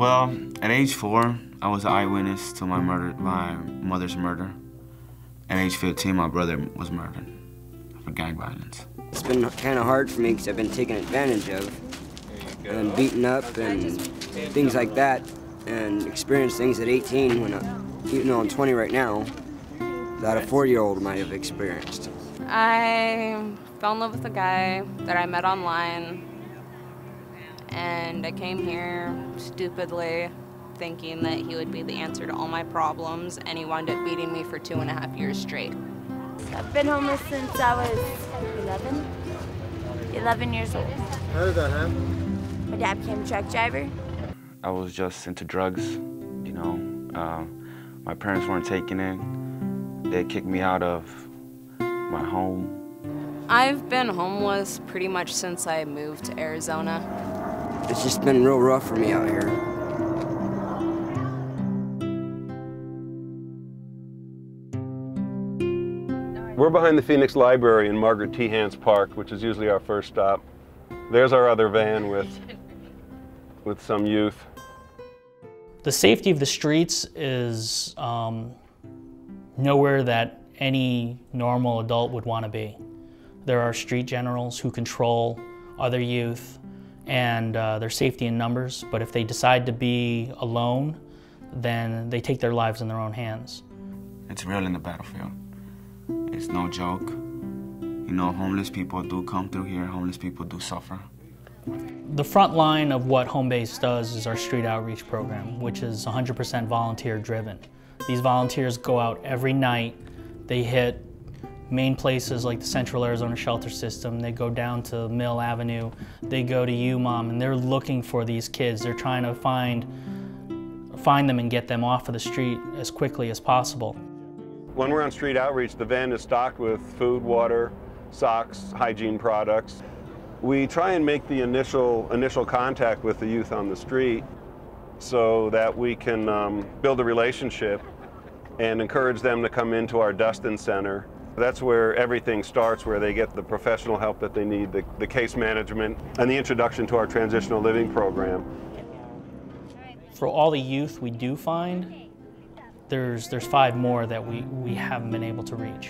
Well, at age 4, I was an eyewitness to my mother's murder. At age 15, my brother was murdered for gang violence. It's been kind of hard for me because I've been taken advantage of and beaten up and things like that, and experienced things at 18 when even though I'm 20 right now, that a 4-year-old might have experienced. I fell in love with a guy that I met online, and I came here stupidly thinking that he would be the answer to all my problems, and he wound up beating me for 2.5 years straight. I've been homeless since I was 11 years old. How did that happen? My dad became a truck driver. I was just into drugs, you know. My parents weren't taking it. They kicked me out of my home. I've been homeless pretty much since I moved to Arizona. It's just been real rough for me out here. We're behind the Phoenix Library in Margaret T. Hance Park, which is usually our first stop. There's our other van with some youth. The safety of the streets is nowhere that any normal adult would want to be. There are street generals who control other youth, and there's safety in numbers, but if they decide to be alone, then they take their lives in their own hands. It's real in the battlefield. It's no joke. You know, homeless people do come through here, homeless people do suffer. The front line of what HomeBase does is our street outreach program, which is 100% volunteer driven. These volunteers go out every night. They hit main places like the Central Arizona Shelter System. They go down to Mill Avenue. They go to UMOM, and they're looking for these kids. They're trying to find them and get them off of the street as quickly as possible. When we're on street outreach, the van is stocked with food, water, socks, hygiene products. We try and make the initial contact with the youth on the street so that we can build a relationship and encourage them to come into our Dustin Center. That's where everything starts, where they get the professional help that they need, the case management, and the introduction to our transitional living program. For all the youth we do find, there's 5 more that we haven't been able to reach.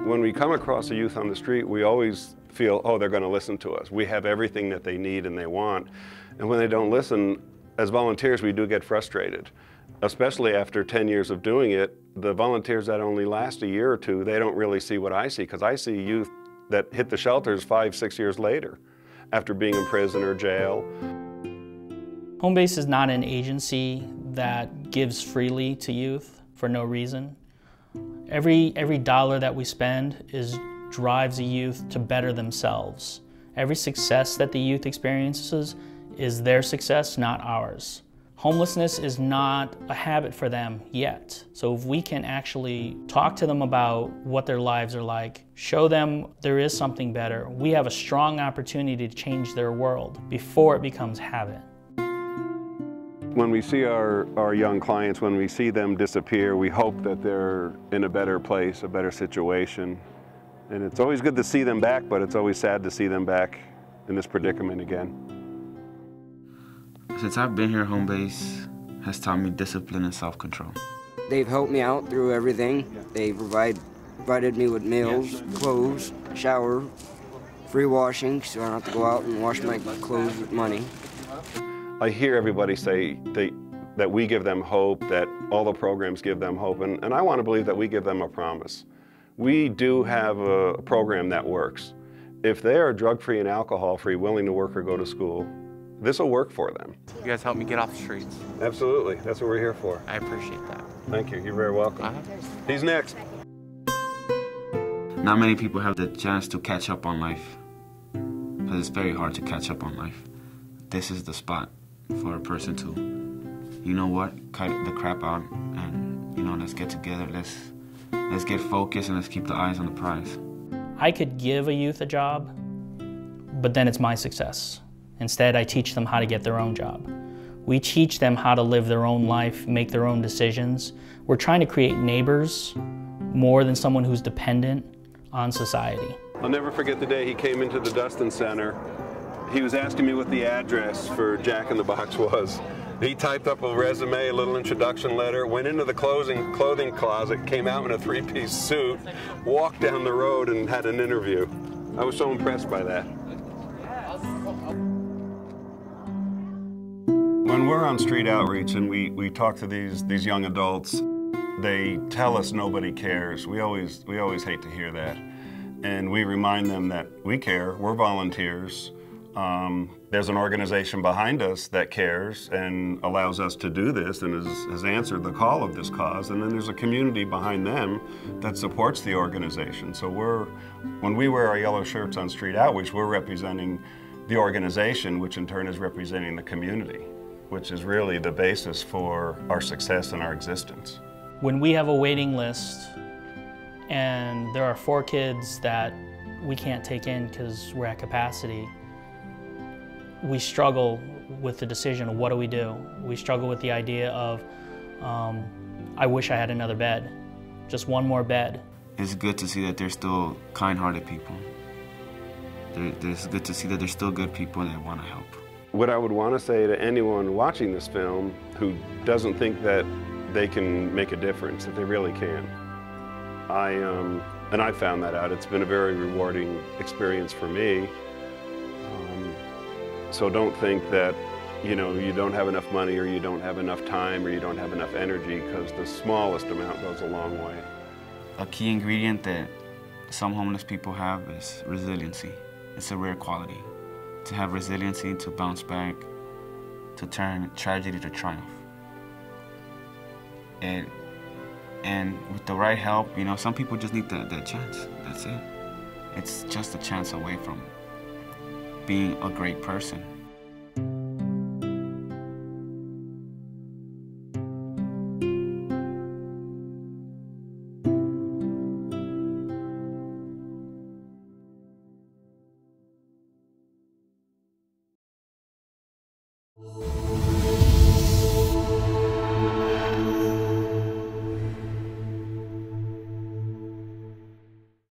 When we come across a youth on the street, we always feel, oh, they're going to listen to us. We have everything that they need and they want. And when they don't listen, as volunteers, we do get frustrated. Especially after 10 years of doing it, the volunteers that only last a year or 2, they don't really see what I see, because I see youth that hit the shelters 5, 6 years later after being in prison or jail. HomeBase is not an agency that gives freely to youth for no reason. Every dollar that we spend drives the youth to better themselves. Every success that the youth experiences is their success, not ours. Homelessness is not a habit for them yet. So if we can actually talk to them about what their lives are like, show them there is something better, we have a strong opportunity to change their world before it becomes habit. When we see our young clients, when we see them disappear, we hope that they're in a better place, a better situation. And it's always good to see them back, but it's always sad to see them back in this predicament again. Since I've been here, HomeBase has taught me discipline and self-control. They've helped me out through everything. They provided me with meals, clothes, shower, free washing, so I don't have to go out and wash my clothes with money. I hear everybody say that we give them hope, that all the programs give them hope, and I want to believe that we give them a promise. We do have a program that works. If they are drug-free and alcohol-free, willing to work or go to school, this will work for them. You guys help me get off the streets. Absolutely. That's what we're here for. I appreciate that. Thank you. You're very welcome. He's next. Not many people have the chance to catch up on life, because it's very hard to catch up on life. This is the spot for a person to, you know what, cut the crap out and, you know, let's get together, let's get focused and let's keep the eyes on the prize. I could give a youth a job, but then it's my success. Instead, I teach them how to get their own job. We teach them how to live their own life, make their own decisions. We're trying to create neighbors more than someone who's dependent on society. I'll never forget the day he came into the Dustin Center. He was asking me what the address for Jack in the Box was. He typed up a resume, a little introduction letter, went into the clothing closet, came out in a three-piece suit, walked down the road and had an interview. I was so impressed by that. When we're on street outreach and we talk to these young adults, they tell us nobody cares. We always hate to hear that. And we remind them that we care, we're volunteers. There's an organization behind us that cares and allows us to do this and has answered the call of this cause. And then there's a community behind them that supports the organization. So when we wear our yellow shirts on street outreach, we're representing the organization, which in turn is representing the community, which is really the basis for our success and our existence. When we have a waiting list and there are 4 kids that we can't take in because we're at capacity, we struggle with the decision of what do we do. We struggle with the idea of, I wish I had another bed, just one more bed. It's good to see that there's still kind-hearted people. It's good to see that there's still good people that want to help. What I would want to say to anyone watching this film who doesn't think that they can make a difference, that they really can. And I found that out. It's been a very rewarding experience for me. So don't think that, you don't have enough money or you don't have enough time or you don't have enough energy, because the smallest amount goes a long way. A key ingredient that some homeless people have is resiliency. It's a rare quality. To have resiliency, to bounce back, to turn tragedy to triumph. And with the right help, some people just need that chance. That's it. It's just a chance away from being a great person.